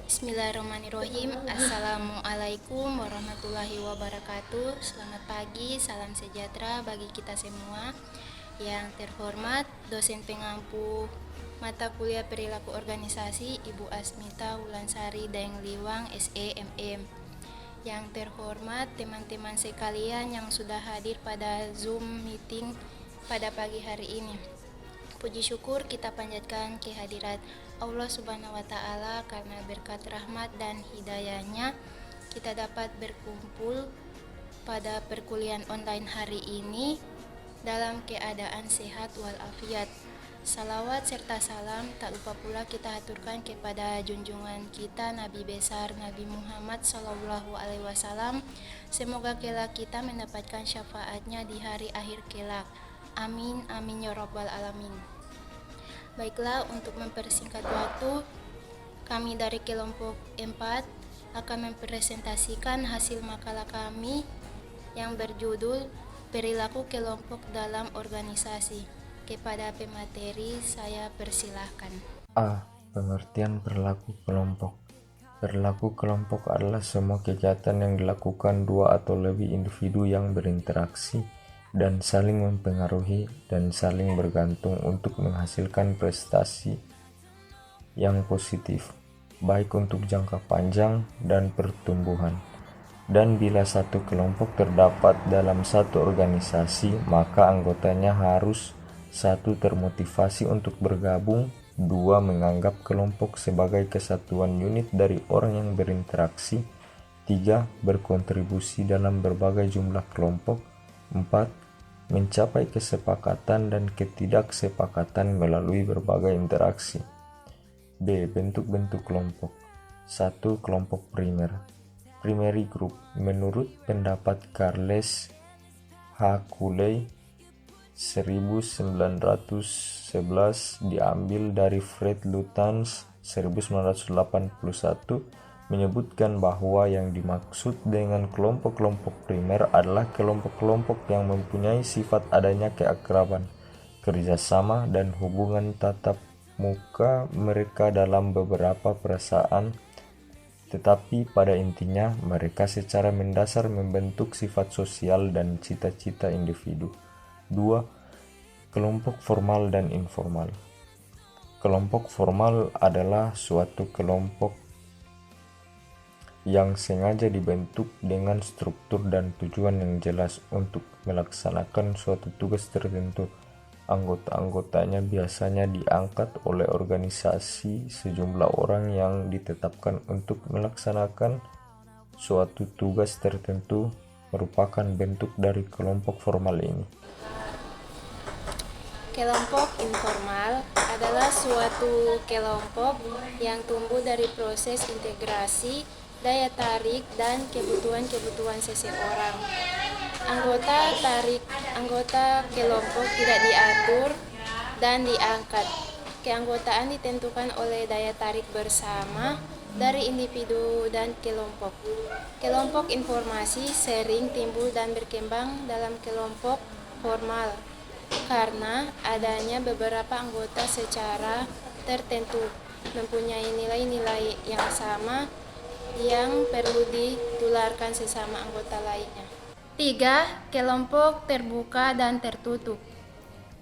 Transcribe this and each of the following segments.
Bismillahirrahmanirrahim. Assalamualaikum warahmatullahi wabarakatuh. Selamat pagi, salam sejahtera bagi kita semua. Yang terhormat dosen pengampu mata kuliah perilaku organisasi Ibu Asmita Wulansari Daengliwang SEMM. Yang terhormat teman-teman sekalian yang sudah hadir pada Zoom meeting pada pagi hari ini. Puji syukur kita panjatkan kehadirat Allah Subhanahu wa Ta'ala, karena berkat rahmat dan hidayahnya kita dapat berkumpul pada perkuliahan online hari ini dalam keadaan sehat walafiat. Salawat serta salam tak lupa pula kita aturkan kepada junjungan kita Nabi besar Nabi Muhammad SAW. Semoga kelak kita mendapatkan syafaatnya di hari akhir kelak. Amin, amin ya rabbal alamin. Baiklah, untuk mempersingkat waktu, kami dari kelompok 4 akan mempresentasikan hasil makalah kami yang berjudul Perilaku Kelompok dalam Organisasi. Kepada pemateri, saya persilahkan. A. Pengertian perilaku kelompok. Perilaku kelompok adalah semua kegiatan yang dilakukan dua atau lebih individu yang berinteraksi dan saling mempengaruhi dan saling bergantung untuk menghasilkan prestasi yang positif, baik untuk jangka panjang dan pertumbuhan. Dan bila satu kelompok terdapat dalam satu organisasi, maka anggotanya harus: 1. Termotivasi untuk bergabung. 2. Menganggap kelompok sebagai kesatuan unit dari orang yang berinteraksi. 3. Berkontribusi dalam berbagai jumlah kelompok. 4. Mencapai kesepakatan dan ketidaksepakatan melalui berbagai interaksi. B. Bentuk-bentuk kelompok. 1. Kelompok primer. Primary group. Menurut pendapat Charles H. Cooley 1911 diambil dari Fred Lutyens 1981, menyebutkan bahwa yang dimaksud dengan kelompok-kelompok primer adalah kelompok-kelompok yang mempunyai sifat adanya keakraban, kerjasama, dan hubungan tatap muka mereka dalam beberapa perasaan, tetapi pada intinya mereka secara mendasar membentuk sifat sosial dan cita-cita individu. 2. Kelompok formal dan informal. Kelompok formal adalah suatu kelompok yang sengaja dibentuk dengan struktur dan tujuan yang jelas untuk melaksanakan suatu tugas tertentu. Anggota-anggotanya biasanya diangkat oleh organisasi sejumlah orang yang ditetapkan untuk melaksanakan suatu tugas tertentu, merupakan bentuk dari kelompok formal ini. Kelompok informal adalah suatu kelompok yang tumbuh dari proses integrasi, daya tarik, dan kebutuhan-kebutuhan seseorang. Anggota kelompok tidak diatur dan diangkat. Keanggotaan ditentukan oleh daya tarik bersama dari individu dan kelompok. Kelompok informasi sering timbul dan berkembang dalam kelompok formal karena adanya beberapa anggota secara tertentu mempunyai nilai-nilai yang sama yang perlu ditularkan sesama anggota lainnya. 3. Kelompok terbuka dan tertutup.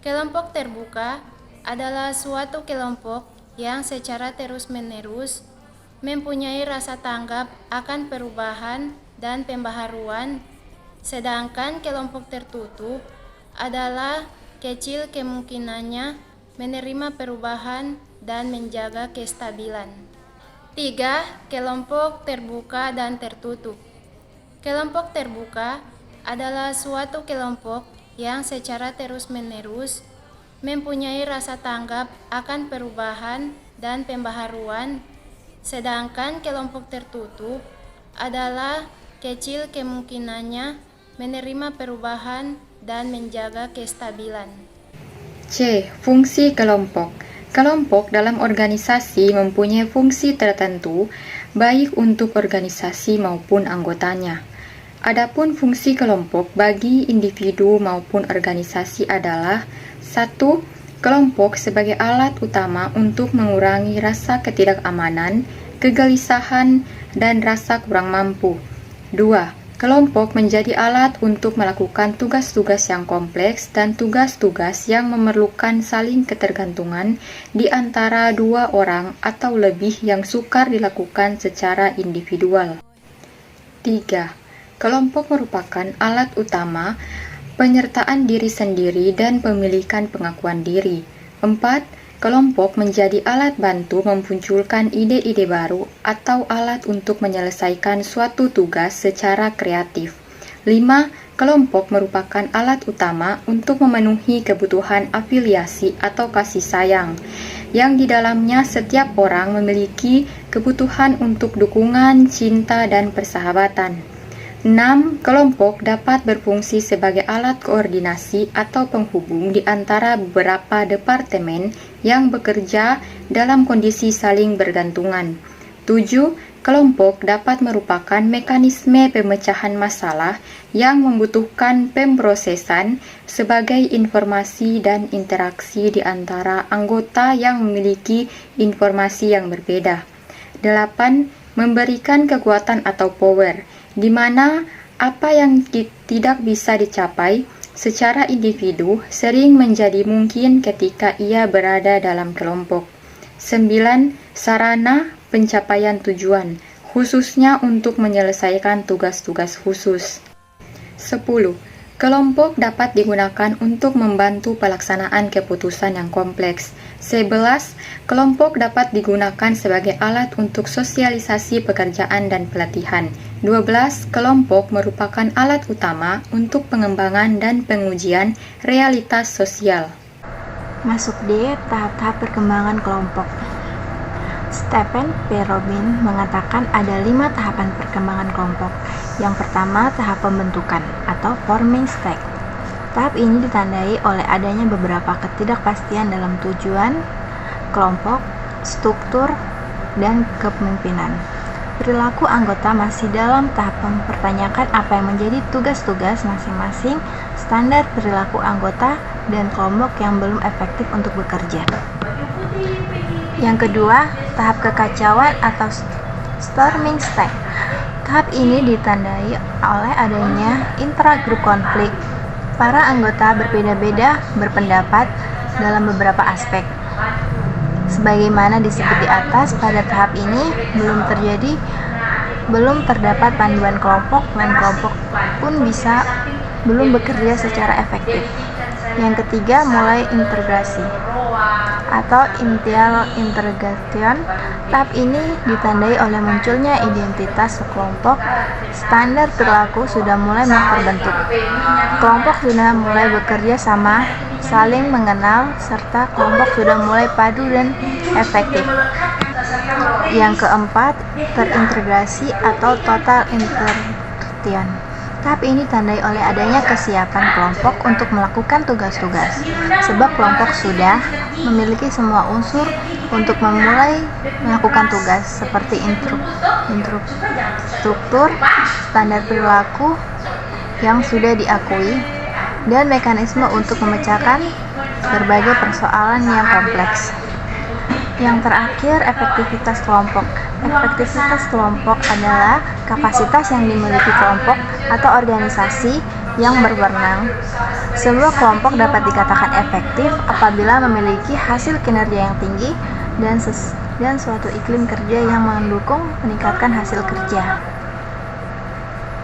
Kelompok terbuka adalah suatu kelompok yang secara terus-menerus mempunyai rasa tanggap akan perubahan dan pembaharuan, sedangkan kelompok tertutup adalah kecil kemungkinannya menerima perubahan dan menjaga kestabilan. 3. Kelompok terbuka dan tertutup. Kelompok terbuka adalah suatu kelompok yang secara terus-menerus mempunyai rasa tanggap akan perubahan dan pembaharuan, sedangkan kelompok tertutup adalah kecil kemungkinannya menerima perubahan dan menjaga kestabilan. C. Fungsi kelompok. Kelompok dalam organisasi mempunyai fungsi tertentu, baik untuk organisasi maupun anggotanya. Adapun fungsi kelompok bagi individu maupun organisasi adalah: 1. Kelompok sebagai alat utama untuk mengurangi rasa ketidakamanan, kegelisahan, dan rasa kurang mampu. 2. Kelompok menjadi alat untuk melakukan tugas-tugas yang kompleks dan tugas-tugas yang memerlukan saling ketergantungan di antara dua orang atau lebih yang sukar dilakukan secara individual. 3. Kelompok merupakan alat utama penyertaan diri sendiri dan pemilikan pengakuan diri. 4. Kelompok menjadi alat bantu memunculkan ide-ide baru atau alat untuk menyelesaikan suatu tugas secara kreatif. 5. Kelompok merupakan alat utama untuk memenuhi kebutuhan afiliasi atau kasih sayang, yang di dalamnya setiap orang memiliki kebutuhan untuk dukungan, cinta, dan persahabatan. 6. Kelompok dapat berfungsi sebagai alat koordinasi atau penghubung di antara beberapa departemen yang bekerja dalam kondisi saling bergantungan. 7. Kelompok dapat merupakan mekanisme pemecahan masalah yang membutuhkan pemrosesan sebagai informasi dan interaksi di antara anggota yang memiliki informasi yang berbeda. 8. Memberikan kekuatan atau power, di mana apa yang tidak bisa dicapai secara individu sering menjadi mungkin ketika ia berada dalam kelompok. 9. Sarana pencapaian tujuan, khususnya untuk menyelesaikan tugas-tugas khusus. 10. Kelompok dapat digunakan untuk membantu pelaksanaan keputusan yang kompleks. 11. Kelompok dapat digunakan sebagai alat untuk sosialisasi pekerjaan dan pelatihan. 12. Kelompok merupakan alat utama untuk pengembangan dan pengujian realitas sosial. Masuk D. Tahap-tahap perkembangan kelompok. Stephen P. Robin mengatakan ada 5 tahapan perkembangan kelompok. Yang pertama, tahap pembentukan atau forming stage. Tahap ini ditandai oleh adanya beberapa ketidakpastian dalam tujuan kelompok, struktur, dan kepemimpinan. Perilaku anggota masih dalam tahap mempertanyakan apa yang menjadi tugas-tugas masing-masing, standar perilaku anggota, dan kelompok yang belum efektif untuk bekerja. Yang kedua, tahap kekacauan atau storming stage. Tahap ini ditandai oleh adanya intragroup konflik. Para anggota berbeda-beda berpendapat dalam beberapa aspek. Sebagaimana disebut di atas, pada tahap ini belum terdapat panduan kelompok dan kelompok pun belum bekerja secara efektif. Yang ketiga, mulai integrasi atau initial integration. Tahap ini ditandai oleh munculnya identitas sekelompok, standar perilaku sudah mulai terbentuk, kelompok sudah mulai bekerja sama, saling mengenal, serta kelompok sudah mulai padu dan efektif. Yang keempat, terintegrasi atau total integration. Tahap ini ditandai oleh adanya kesiapan kelompok untuk melakukan tugas-tugas, sebab kelompok sudah memiliki semua unsur untuk memulai melakukan tugas, seperti struktur, standar perilaku yang sudah diakui, dan mekanisme untuk memecahkan berbagai persoalan yang kompleks. Yang terakhir, efektivitas kelompok. Efektivitas kelompok adalah kapasitas yang dimiliki kelompok atau organisasi yang berwenang. Sebuah kelompok dapat dikatakan efektif apabila memiliki hasil kinerja yang tinggi dan suatu iklim kerja yang mendukung meningkatkan hasil kerja.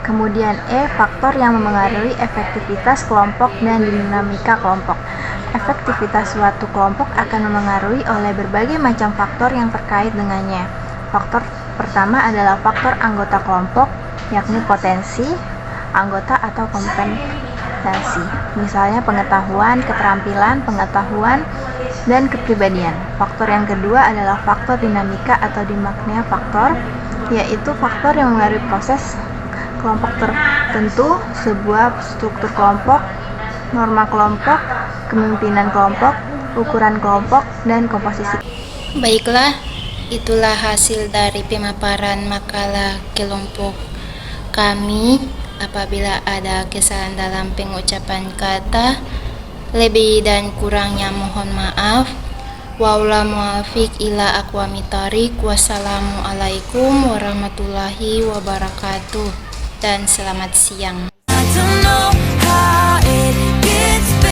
Kemudian faktor yang memengaruhi efektivitas kelompok dan dinamika kelompok. Efektivitas suatu kelompok akan memengaruhi oleh berbagai macam faktor yang terkait dengannya. Faktor pertama adalah faktor anggota kelompok, yakni potensi anggota atau kompetensi. Misalnya pengetahuan, keterampilan, pengetahuan, dan kepribadian. Faktor yang kedua adalah faktor dinamika atau dimaknai faktor, yaitu faktor yang mengaruhi proses kelompok tertentu, sebuah struktur kelompok, norma kelompok, kepemimpinan kelompok, ukuran kelompok, dan komposisi. Baiklah, itulah hasil dari pemaparan makalah kelompok kami. Apabila ada kesalahan dalam pengucapan kata, lebih dan kurangnya mohon maaf. Waula muafiq ila aqwamit thoriq. Wassalamualaikum warahmatullahi wabarakatuh. Dan selamat siang.